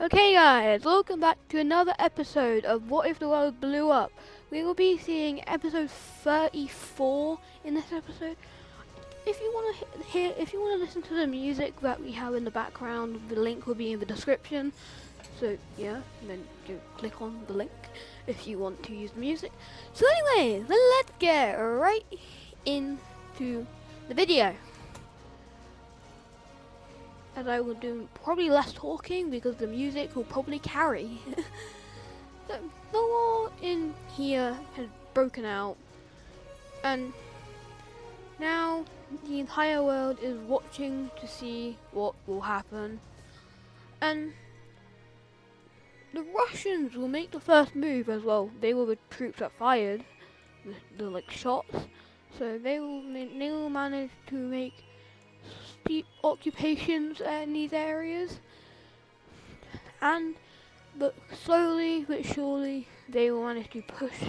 Okay guys, welcome back to another episode of What If the World Blew Up. We will be seeing episode 34 in this episode. If you want to if you want to listen to the music that we have in the background, the link will be in the description. So yeah, then go click on the link if you want to use the music. So anyway, let's get right into the video. As I will do probably less talking because the music will probably carry. The war in here has broken out, and now the entire world is watching to see what will happen. And the Russians will make the first move as well. They were the troops that fired the shots, so they will manage to make steep occupations in these areas, but slowly but surely they will manage to push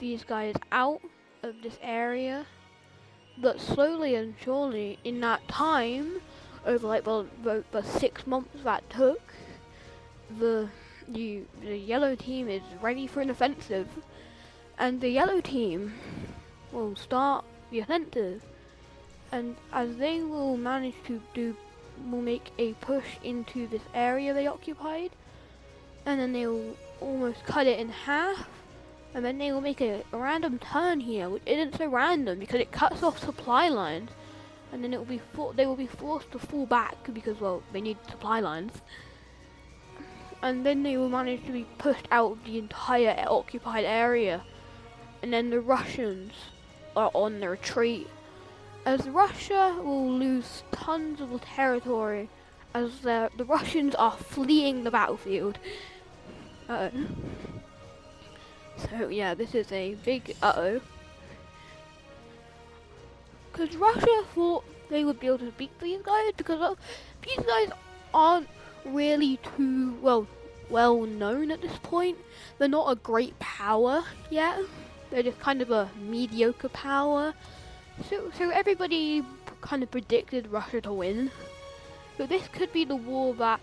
these guys out of this area. But slowly and surely, in that time, over the 6 months that took, the yellow team is ready for an offensive, and the yellow team will start the offensive. And as they will manage to will make a push into this area they occupied, and then they will almost cut it in half, and then they will make a random turn here, which isn't so random because it cuts off supply lines, and then they will be forced to fall back because, well, they need supply lines, and then they will manage to be pushed out of the entire occupied area, and then the Russians are on the retreat, as Russia will lose tons of territory as the Russians are fleeing the battlefield. So yeah, this is a big because Russia thought they would be able to beat these guys because these guys aren't really too well known at this point. They're not a great power yet. They're just kind of a mediocre power. So everybody kind of predicted Russia to win. But this could be the war that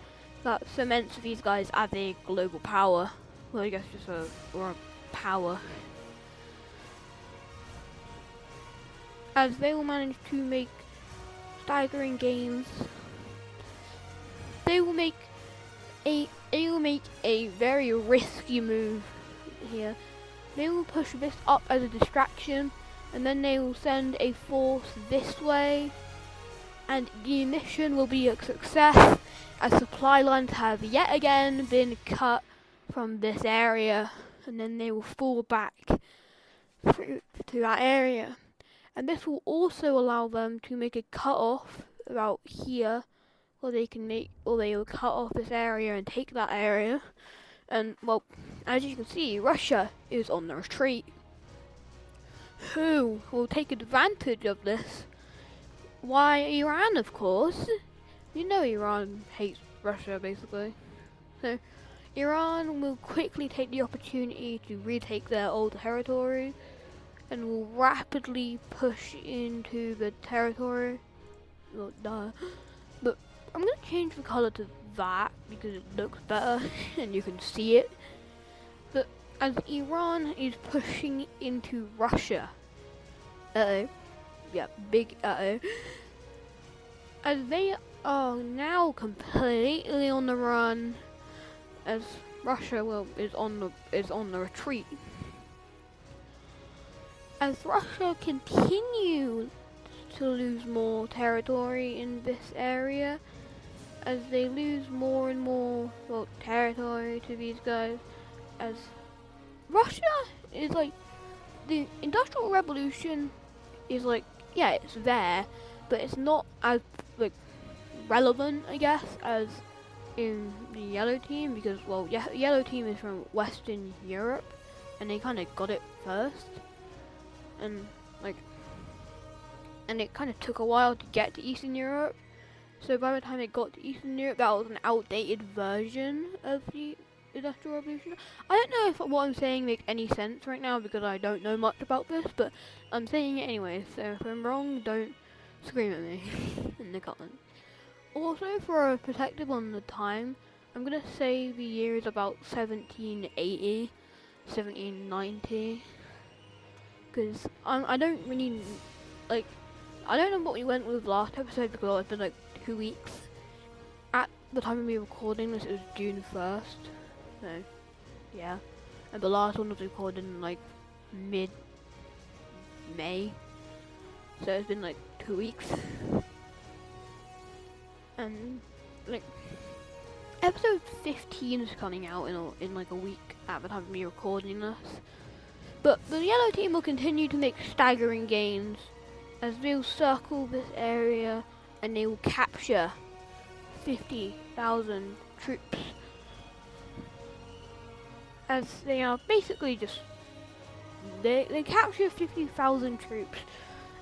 cements these guys as a global power. Well, I guess just a power. As they will manage to make staggering gains, they will make a very risky move here. They will push this up as a distraction, and then they will send a force this way, and the mission will be a success as supply lines have yet again been cut from this area, and then they will fall back through to that area. And this will also allow them to make a cut off about here, or they will cut off this area and take that area. And well, as you can see, Russia is on the retreat. Who will take advantage of this? Why, Iran, of course. You know Iran hates Russia, basically. So Iran will quickly take the opportunity to retake their old territory and will rapidly push into the territory. Well, duh. But I'm going to change the colour to that because it looks better and you can see it. But as Iran is pushing into Russia, yeah, big as they are now completely on the run, as Russia is on the retreat. As Russia continues to lose more territory in this area, as they lose more and more territory to these guys, as Russia is the Industrial Revolution is yeah, it's there, but it's not as relevant, I guess, as in the yellow team, because yellow team is from Western Europe and they kind of got it first, and it kind of took a while to get to Eastern Europe. So by the time it got to Eastern Europe, that was an outdated version of the Industrial Revolution. I don't know if what I'm saying makes any sense right now because I don't know much about this, but I'm saying it anyway, so if I'm wrong, don't scream at me in the comments. Also, for a perspective on the time, I'm gonna say the year is about 1780, 1790, because I don't really, like, I don't know what we went with last episode because it's been like 2 weeks. At the time of me recording this, it was June 1st, so, yeah. And the last one was recorded in like mid-May, so it's been like 2 weeks. And, like, episode 15 is coming out in like a week at the time of me recording this. But the yellow team will continue to make staggering gains as they will circle this area and they will capture 50,000 troops. As they are basically just, they capture 50,000 troops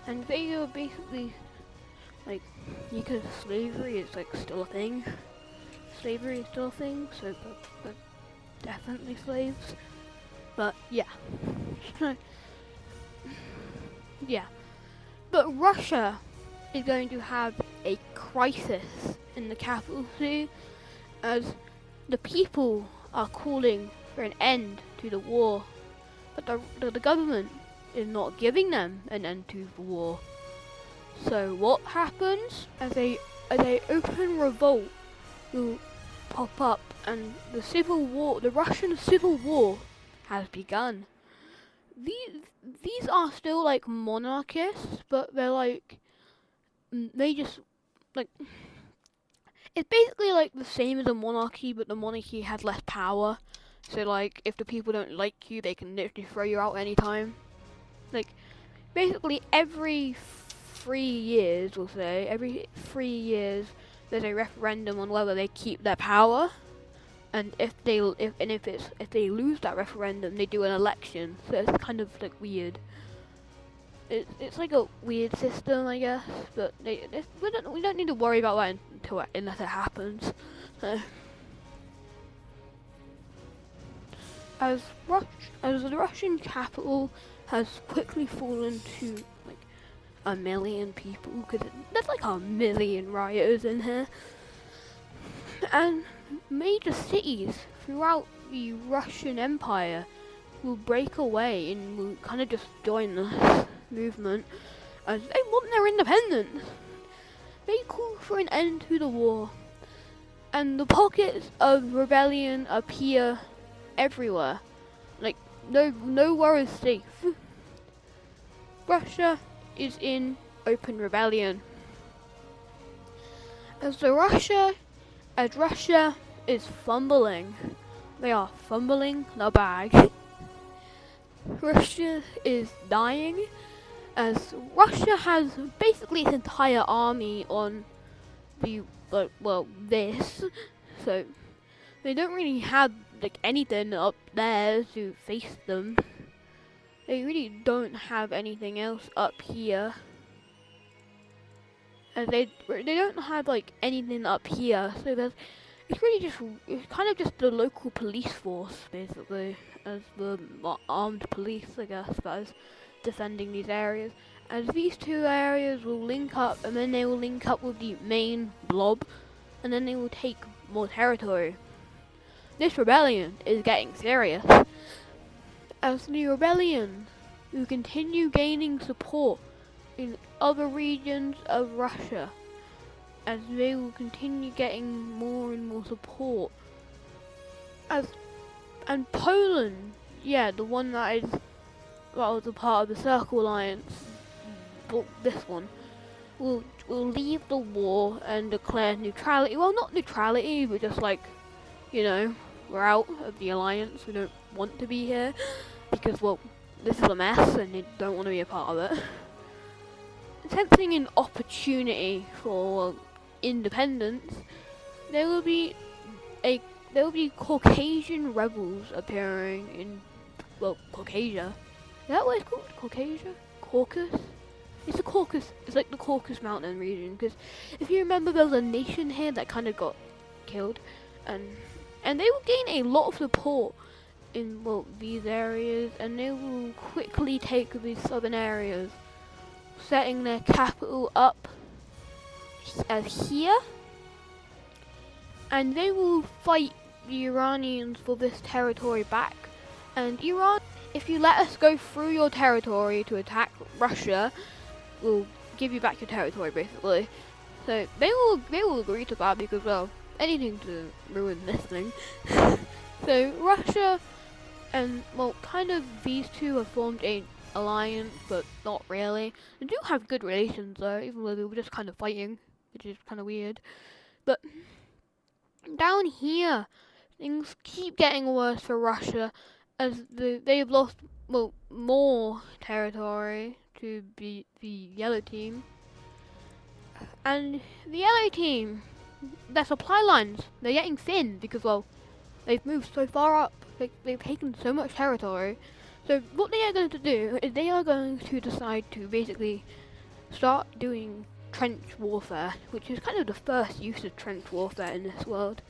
and they are basically like, because slavery is like still a thing. Slavery is still a thing, so they're definitely slaves. But yeah. Yeah. But Russia is going to have a crisis in the capital city as the people are calling for an end to the war. But the government is not giving them an end to the war. So what happens? As a open revolt will pop up and the civil war, the Russian civil war has begun. These are still like monarchists, but they're like, they just like, it's basically like the same as a monarchy, but the monarchy has less power. So like, if the people don't like you, they can literally throw you out anytime. Like, basically every 3 years, we'll say, every 3 years, there's a referendum on whether they keep their power. And if they lose that referendum, they do an election. So it's kind of like weird. It's like a weird system, I guess. But we don't need to worry about that unless it happens. As the Russian capital has quickly fallen to like 1 million people, because there's like 1 million rioters in here, and major cities throughout the Russian Empire will break away and will kind of just join this movement as they want their independence. They call for an end to the war, and the pockets of rebellion appear everywhere. Like, nowhere is safe. Russia is in open rebellion. As Russia is fumbling. They are fumbling the bag. Russia is dying, as Russia has basically its entire army on the, this. So, they don't really have, like, anything up there to face them. They really don't have anything else up here. And they don't have like anything up here, so it's kind of just the local police force basically, as the armed police, I guess, that is defending these areas. As these two areas will link up, and then they will link up with the main blob, and then they will take more territory. This rebellion is getting serious, as the rebellion will continue gaining support in other regions of Russia, as they will continue getting more and more support. And Poland, yeah, the one that was a part of the Circle Alliance, but this one will leave the war and declare neutrality. Well, not neutrality, but just like, you know, we're out of the alliance. We don't want to be here because, well, this is a mess and they don't want to be a part of it. Sensing an opportunity for independence, there will be Caucasian rebels appearing in, well, Caucasia. Is that what it's called? Caucasia? Caucasus? It's the Caucasus. It's like the Caucasus Mountain region. Because if you remember, there was a nation here that kind of got killed, and they will gain a lot of support in, well, these areas, and they will quickly take these southern areas, setting their capital up as here, and they will fight the Iranians for this territory back. And Iran, if you let us go through your territory to attack Russia, we'll give you back your territory, basically. So they will agree to that because, well, anything to ruin this thing. So Russia and, well, kind of these two have formed a alliance, but not really. They do have good relations though, even though they were just kind of fighting, which is kind of weird. But down here, things keep getting worse for Russia as they have lost, well, more territory to the yellow team. And the yellow team, their supply lines, they're getting thin because, well, they've moved so far up. They've taken so much territory. So what they are going to do is they are going to decide to basically start doing trench warfare, which is kind of the first use of trench warfare in this world.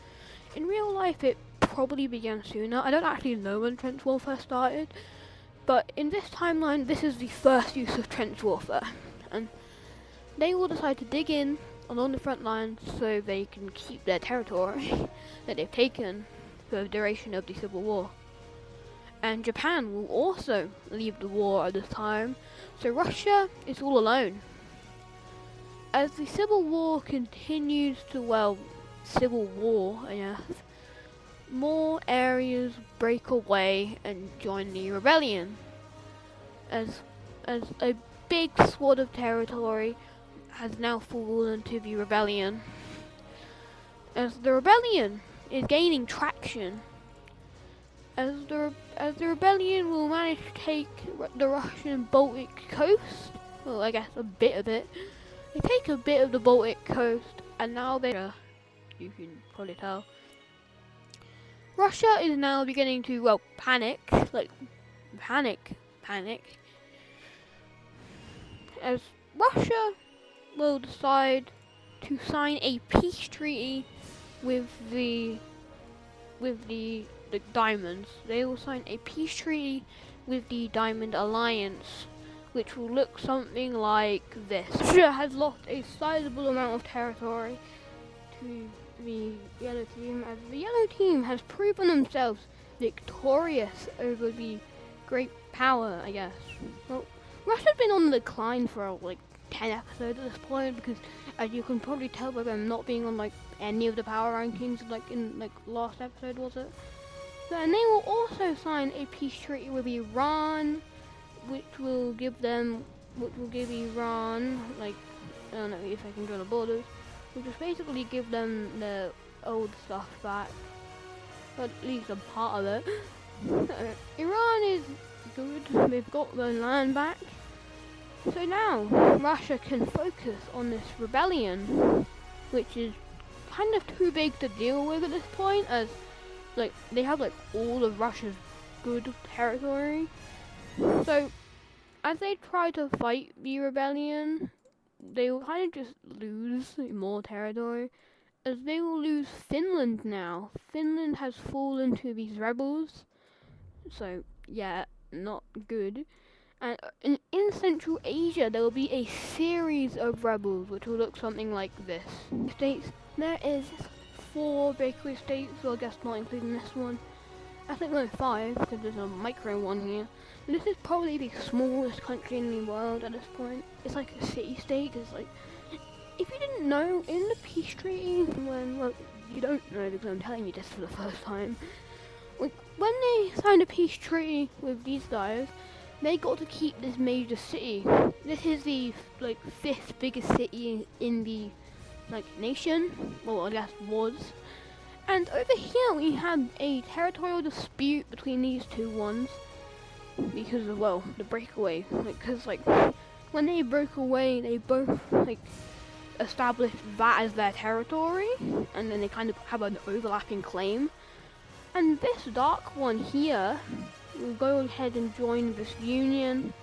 In real life, it probably began sooner. I don't actually know when trench warfare started, but in this timeline, this is the first use of trench warfare. And they will decide to dig in along the front lines so they can keep their territory that they've taken for the duration of the Civil War. And Japan will also leave the war at this time, so Russia is all alone. As the Civil War continues to, well, civil war, I guess, more areas break away and join the rebellion. As a big swath of territory has now fallen to the rebellion. As the rebellion is gaining traction, as the rebellion will manage to take the Russian Baltic coast, well, I guess a bit of it. They take a bit of the Baltic coast, and now you can probably tell. Russia is now beginning to, well, panic, as Russia will decide to sign a peace treaty with the Diamonds. They will sign a peace treaty with the Diamond Alliance, which will look something like this. Russia has lost a sizable amount of territory to the yellow team, as the yellow team has proven themselves victorious over the great power, I guess. Well, Russia's been on the decline for like 10 episodes at this point, because as you can probably tell by them not being on like any of the power rankings, like in like last episode, was it? And they will also sign a peace treaty with Iran, which will give Iran, like, I don't know if I can draw the borders, which will basically give them their old stuff back, but at least a part of it. Iran is good, they've got their land back, so now Russia can focus on this rebellion, which is kind of too big to deal with at this point, as like they have like all of Russia's good territory. So as they try to fight the rebellion, they will kind of just lose more territory, as they will lose Finland now. Finland has fallen to these rebels, so yeah, not good. And in Central Asia, there will be a series of rebels, which will look something like this. There is 4 bakery states, so I guess not including this one. I think there are 5, because there's a micro one here. And this is probably the smallest country in the world at this point. It's like a city-state. It's like, if you didn't know, in the peace treaty, well, you don't know because I'm telling you this for the first time. Like, when they signed a peace treaty with these guys, they got to keep this major city. This is the like 5th biggest city in the nation. Well, I guess was. And over here we had a territorial dispute between these two ones because of, well, the breakaway. Because when they broke away, they both established that as their territory, and then they kind of have an overlapping claim. And this dark one here will go ahead and join this union,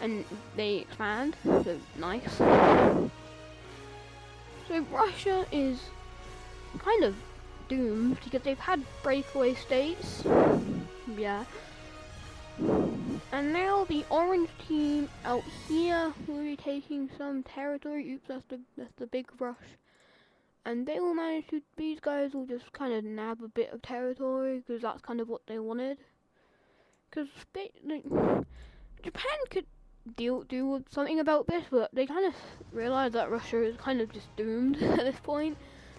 and they expand, so nice. So Russia is kind of doomed because they've had breakaway states, yeah. And now the orange team out here will be taking some territory. Oops, that's the big rush. and they will manage to. These guys will just kind of nab a bit of territory because that's kind of what they wanted. Because Japan could do with something about this, but they kind of realize that Russia is kind of just doomed at this point.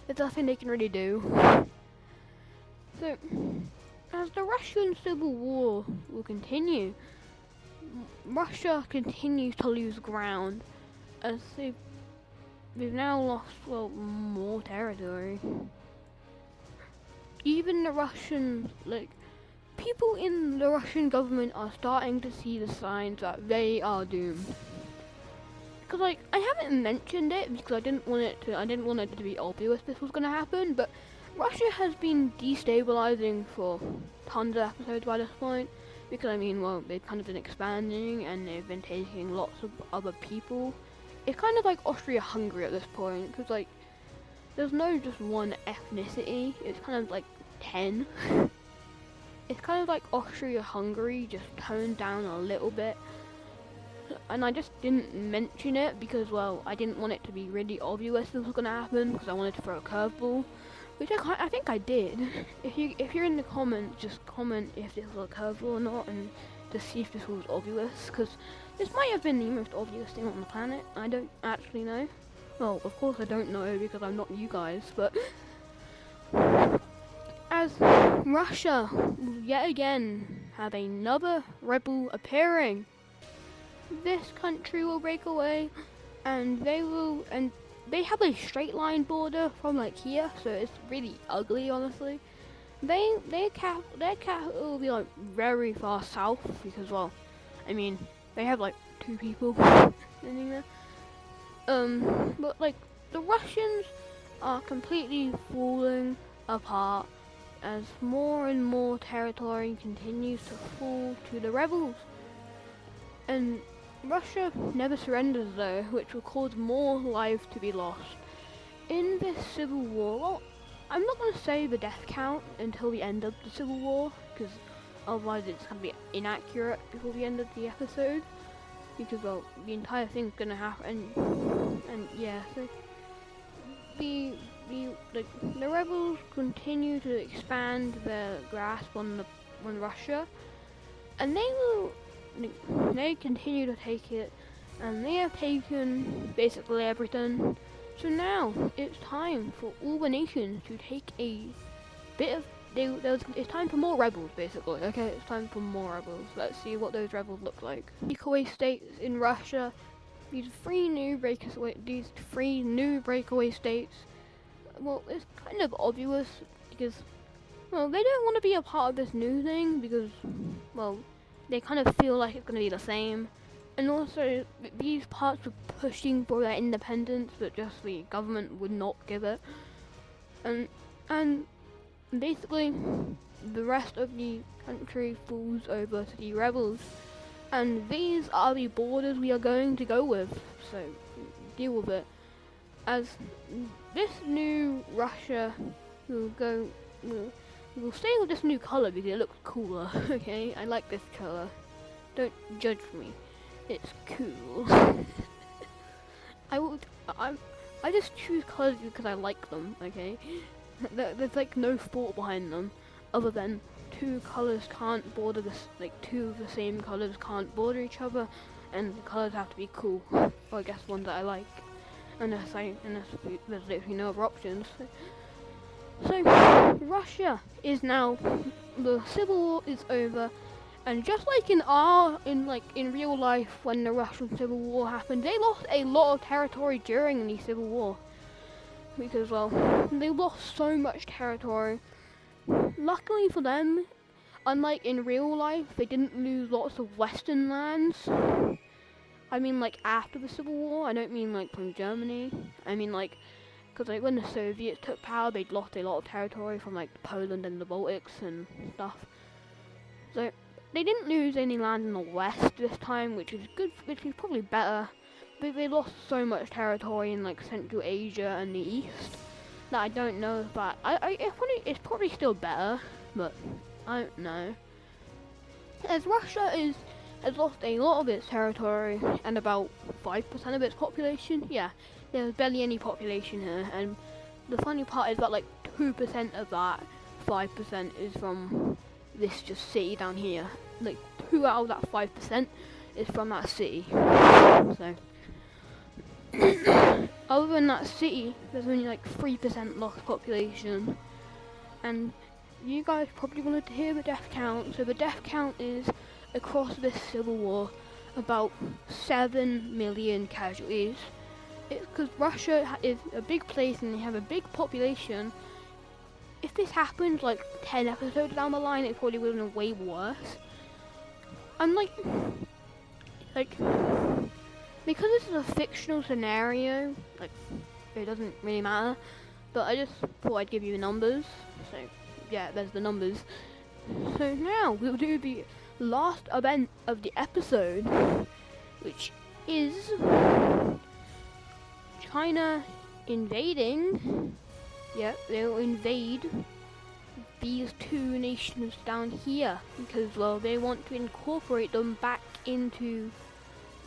There's nothing they can really do. So, as the Russian Civil War will continue, Russia continues to lose ground as they've now lost, well, more territory. Even the Russian, people in the Russian government are starting to see the signs that they are doomed. Because, I haven't mentioned it because I didn't want it to be obvious this was going to happen, but Russia has been destabilizing for tons of episodes by this point. Because, they've kind of been expanding and they've been taking lots of other people. It's kind of like Austria-Hungary at this point, because, there's no just one ethnicity. It's kind of like 10. It's kind of like Austria-Hungary, just toned down a little bit. And I just didn't mention it because, well, I didn't want it to be really obvious this was going to happen, because I wanted to throw a curveball. Which I think I did. If you're in the comments, just comment if this was a curveball or not, and to see if this was obvious, because this might have been the most obvious thing on the planet. I don't actually know. Well, of course I don't know because I'm not you guys, but as Russia will yet again have another rebel appearing, this country will break away, and they have a straight line border from here, so it's really ugly, honestly. Their capital will be very far south because, well, they have 2 people living there. But the Russians are completely falling apart as more and more territory continues to fall to the rebels. And Russia never surrenders though, which will cause more lives to be lost. In this civil war, well, I'm not going to say the death count until the end of the civil war, because otherwise it's going to be inaccurate before the end of the episode, because, well, the entire thing's going to happen, and yeah, so the rebels continue to expand their grasp on Russia, and they continue to take it, and they have taken basically everything. So now it's time for all the nations to take a bit of. It's time for more rebels, basically. Okay, it's time for more rebels. Let's see what those rebels look like. Breakaway states in Russia. These three new breakaway states. Well, it's kind of obvious because, well, they don't want to be a part of this new thing because, well, they kind of feel like it's going to be the same. And also, these parts were pushing for their independence, but just the government would not give it. And basically, the rest of the country falls over to the rebels. And these are the borders we are going to go with, so deal with it. As this new Russia will stay with this new colour because it looks cooler, okay? I like this colour. Don't judge me. It's cool. I just choose colours because I like them, okay? There's no thought behind them, other than two colours can't border two of the same colours can't border each other, and the colours have to be cool. Or I guess ones that I like, unless there's literally no other options. So Russia is now, the civil war is over. And just like in real life, when the Russian Civil War happened, they lost a lot of territory during the Civil War. Because, well, they lost so much territory. Luckily for them, unlike in real life, they didn't lose lots of Western lands. I mean, after the Civil War, I don't mean, from Germany. I mean, because, when the Soviets took power, they'd lost a lot of territory from, Poland and the Baltics and stuff. So they didn't lose any land in the west this time, which is good, which is probably better. But they lost so much territory in Central Asia and the East that I don't know if that. It's probably still better, but I don't know. As Russia has lost a lot of its territory and about 5% of its population. Yeah, there's barely any population here, and the funny part is that like 2% of that 5% is from this just city down here. Like 2 out of that 5% is from that city. So other than that city, there's only like 3% lost population. And you guys probably wanted to hear the death count. So the death count is, across this civil war, about 7 million casualties. It's because Russia is a big place and they have a big population. If this happened like 10 episodes down the line, it probably would have been way worse. I'm like, because this is a fictional scenario, like, it doesn't really matter. But I just thought I'd give you the numbers. So, yeah, there's the numbers. So now we'll do the last event of the episode, which is China invading. Yep, they'll invade these two nations down here because, well, they want to incorporate them back into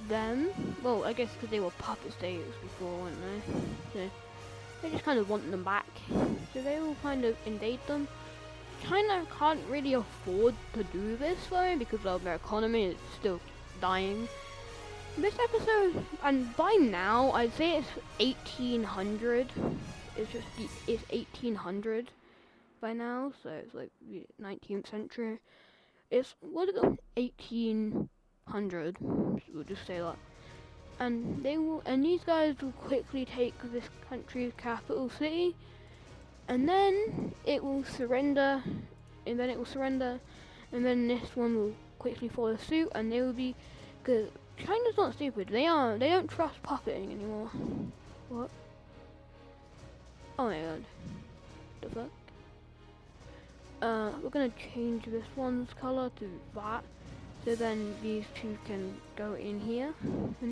them. Well, I guess because they were puppet states before, weren't they? So they just kind of want them back. So they will kind of invade them. China can't really afford to do this though because of their economy is still dying. This episode, and by now I'd say it's 1800. It's 1800 by now, so it's like the 19th century. It's what is it? 1800. We'll just say that. And these guys will quickly take this country's capital city, and then it will surrender, and then this one will quickly follow suit, and they will be, because China's not stupid. They don't trust puppeting anymore. What? Oh my god. The fuck? We're gonna change this one's color to that, so then these two can go in here.